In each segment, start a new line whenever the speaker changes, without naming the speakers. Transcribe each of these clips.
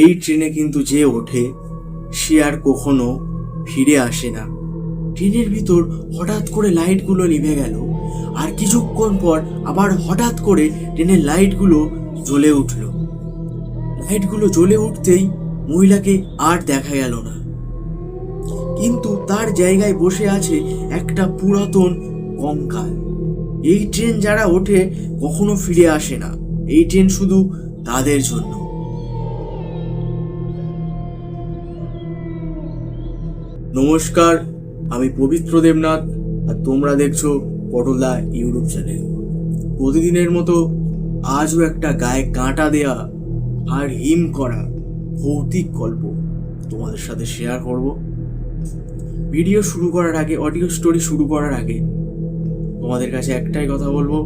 এই ট্রেনে কিন্তু যে ওঠে সে আর কখনো ফিরে আসে না। ট্রেনের ভিতর হঠাৎ করে লাইটগুলো নিভে গেল, আর কিছুক্ষণ পর আবার হঠাৎ করে ট্রেনের লাইটগুলো জ্বলে উঠল। লাইটগুলো জ্বলে উঠতেই মহিলাকে আর দেখা গেল না, কিন্তু তার জায়গায় বসে আছে একটা পুরাতন কঙ্কাল। এই ট্রেন যারা ওঠে কখনো ফিরে আসে না, এই ট্রেন শুধু তাদের জন্য। নমস্কার, আমি পবিত্র দেবনাথ, আর তোমরা দেখছো পটলদা ইউটিউব চ্যানেল। প্রতিদিনের মতো আজও একটা গায়ে কাঁটা দেয়া আর হিম করা ভৌতিক গল্প তোমাদের সাথে শেয়ার করব। ভিডিও শুরু করার আগে, অডিও স্টোরি শুরু করার আগে তোমাদের কাছে একটাই কথা বলবো,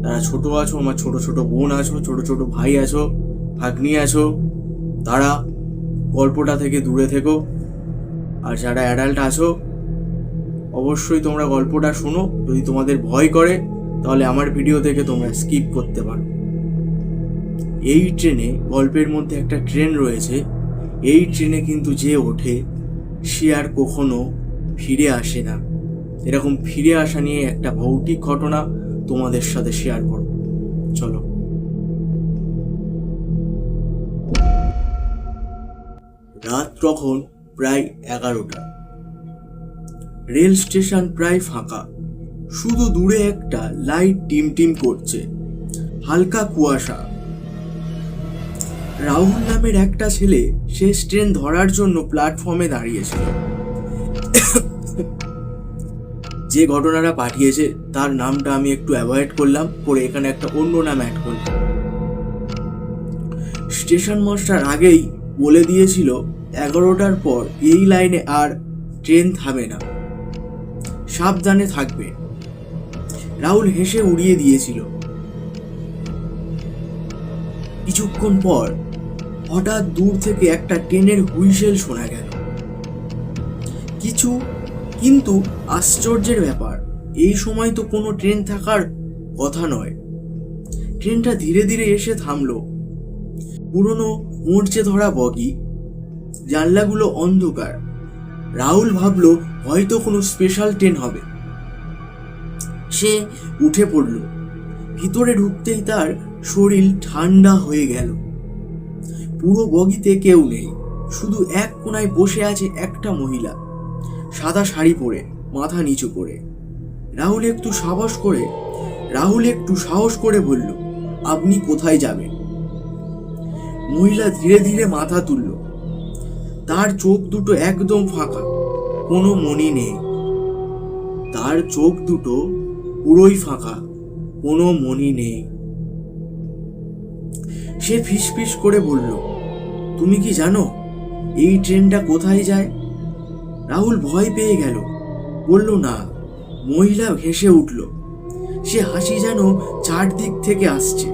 যারা ছোট আছো, আমার ছোট ছোট বোন আছো, ছোট ছোট ভাই আছো, ভাগ্নি আছো, তারা গল্পটা থেকে দূরে থেকো। আর যারা অ্যাডাল্ট আছো অবশ্যই তোমরা গল্পটা শোনো। যদি তোমাদের ভয় করে তাহলে আমার ভিডিও থেকে তোমরা স্কিপ করতে পারো। এই ট্রেনে, গল্পের মধ্যে একটা ট্রেন রয়েছে, এই ট্রেনে কিন্তু যে ওঠে সে আর কখনো ফিরে আসে না। এরকম ফিরে আসা নিয়ে একটা ভৌতিক ঘটনা তোমাদের সাথে শেয়ার করব। চলো। রাত তখন প্রায় 11টা। রেল স্টেশন প্রায় ফাঁকা, শুধু দূরে একটা লাইট টিমটিম করছে, হালকা কুয়াশা। রাহুল নামের একটা ছেলে শেষ ট্রেন ধরার জন্য প্ল্যাটফর্মে দাঁড়িয়েছিল। যে ঘটনাটা পাঠিয়েছে তার নামটা আমি একটু অ্যাভয়েড করলাম, করে এখানে একটা অন্য নাম অ্যাড করলাম। স্টেশন মাস্টার আগেই বলে দিয়েছিল 11টার পর এই লাইনে আর ট্রেন থামে না, সাবধানে থাকবে। রাহুল হেসে উড়িয়ে দিয়েছিল। কিছুক্ষণ পর হঠাৎ দূর থেকে একটা ট্রেনের হুইসেল শোনা গেল। কিন্তু আশ্চর্যের ব্যাপার, এই সময় তো কোনো ট্রেন থাকার কথা নয়। ট্রেনটা ধীরে ধীরে এসে থামলো। পুরনো মরচে ধরা বগি, জানলাগুলো অন্ধকার। রাহুল ভাবলো হয়তো কোনো স্পেশাল ট্রেন হবে। সে উঠে পড়ল। ভিতরে ঢুকতেই তার শরীর ঠান্ডা হয়ে গেল। পুরো বগিতে কেউ নেই, শুধু এক কোনায় বসে আছে একটা মহিলা, সাদা শাড়ি পরে, মাথা নিচু করে। রাহুল একটু সাহস করে বলল, আপনি কোথায় যাবেন? মহিলা ধীরে ধীরে মাথা তুলল। তার চোখ দুটো একদম ফাঁকা, কোনো মনি নেই। তার চোখ দুটো পুরোই ফাঁকা, কোনো মনি নেই। সে ফিসফিস করে বলল, তুমি কি জানো এই ট্রেনটা কোথায় যায়? রাহুল ভয় পেয়ে গেল, বলল না। মহিলা হেসে উঠল। সে হাসি যেন চারদিক থেকে আসছে।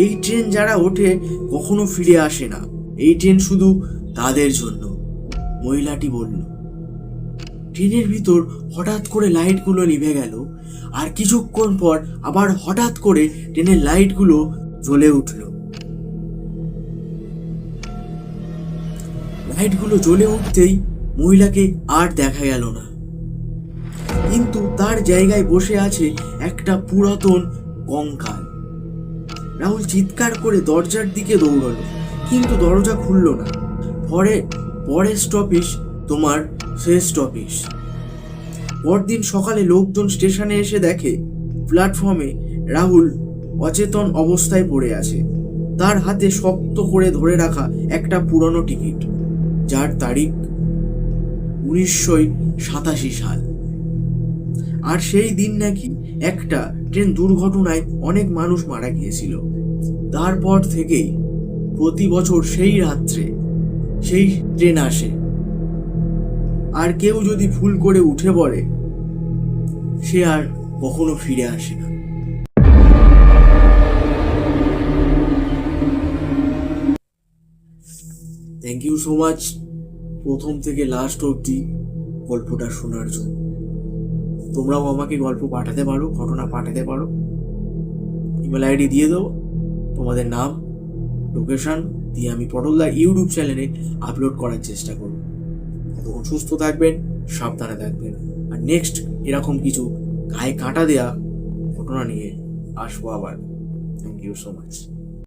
এই ট্রেন যারা ওঠে কখনো ফিরে আসে না, এই ট্রেন শুধু তাদের জন্য, মহিলাটি বলল। ট্রেনের ভিতর হঠাৎ করে লাইটগুলো নিভে গেল, আর কিছুক্ষণ পর আবার হঠাৎ করে ট্রেনের লাইটগুলো জ্বলে উঠল। লাইটগুলো জ্বলে উঠতেই মহিলাকে আর দেখা গেল না, কিন্তু তার জায়গায় বসে আছে একটা পুরাতন কঙ্কাল। রাহুল চিৎকার করে দরজার দিকে দৌড়ালো, কিন্তু দরজা খুলল না। পরের স্টপেজ তোমার শেষ স্টপেজ। পরদিন সকালে লোকজন স্টেশনে এসে দেখে প্ল্যাটফর্মে রাহুল অচেতন অবস্থায় পড়ে আছে। তার হাতে শক্ত করে ধরে রাখা একটা পুরনো টিকিট, যার তারিখ 1987 সাল। আর সেই দিন নাকি একটা ট্রেন দুর্ঘটনায় অনেক মানুষ মারা গিয়েছিল। তারপর থেকেই প্রতি বছর সেই রাত্রে সেই ট্রেন আসে, আর কেউ যদি ভুল করে উঠে পড়ে সে আর কখনো ফিরে আসে না। থ্যাংক ইউ সো মাচ প্রথম থেকে লাস্ট অবধি গল্পটা শোনার জন্য। তোমরাও আমাকে গল্প পাঠাতে পারো, ঘটনা পাঠাতে পারো। ইমেল আইডি দিয়ে দেবো, তোমাদের নাম, লোকেশন দিয়ে আমি পটলদা ইউটিউব চ্যানেলে আপলোড করার চেষ্টা করব। ততক্ষণ সুস্থ থাকবেন, সাবধানে থাকবেন, আর নেক্সট এরকম কিছু গায়ে কাঁটা দেওয়া ঘটনা নিয়ে আসবো আবার। Thank you so much.